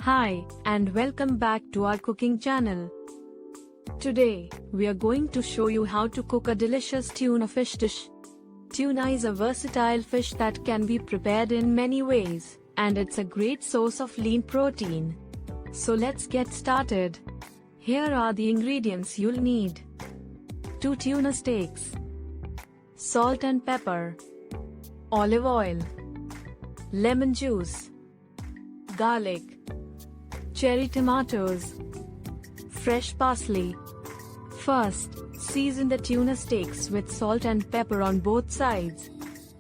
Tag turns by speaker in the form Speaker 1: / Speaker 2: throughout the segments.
Speaker 1: Hi, and welcome back to our cooking channel. Today, we are going to show you how to cook a delicious tuna fish dish. Tuna is a versatile fish that can be prepared in many ways, and it's a great source of lean protein. So let's get started. Here are the ingredients you'll need. 2 tuna steaks, salt and pepper, olive oil, lemon juice, garlic, cherry tomatoes, fresh parsley. First, season the tuna steaks with salt and pepper on both sides.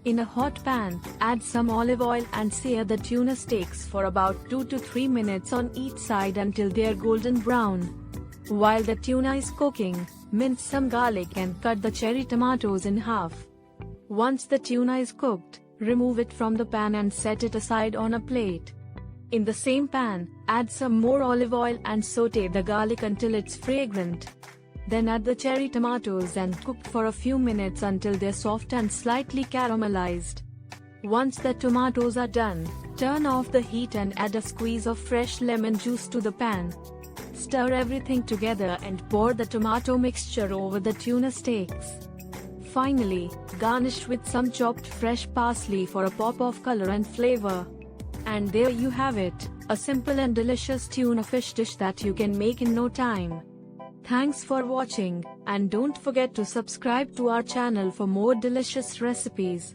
Speaker 1: In a hot pan, add some olive oil and sear the tuna steaks for about 2 to 3 minutes on each side until they are golden brown. While the tuna is cooking, mince some garlic and cut the cherry tomatoes in half. Once the tuna is cooked, remove it from the pan and set it aside on a plate. In the same pan, add some more olive oil and sauté the garlic until it's fragrant. Then add the cherry tomatoes and cook for a few minutes until they're soft and slightly caramelized. Once the tomatoes are done, turn off the heat and add a squeeze of fresh lemon juice to the pan. Stir everything together and pour the tomato mixture over the tuna steaks. Finally, garnish with some chopped fresh parsley for a pop of color and flavor. And there you have it, a simple and delicious tuna fish dish that you can make in no time. Thanks for watching, and don't forget to subscribe to our channel for more delicious recipes.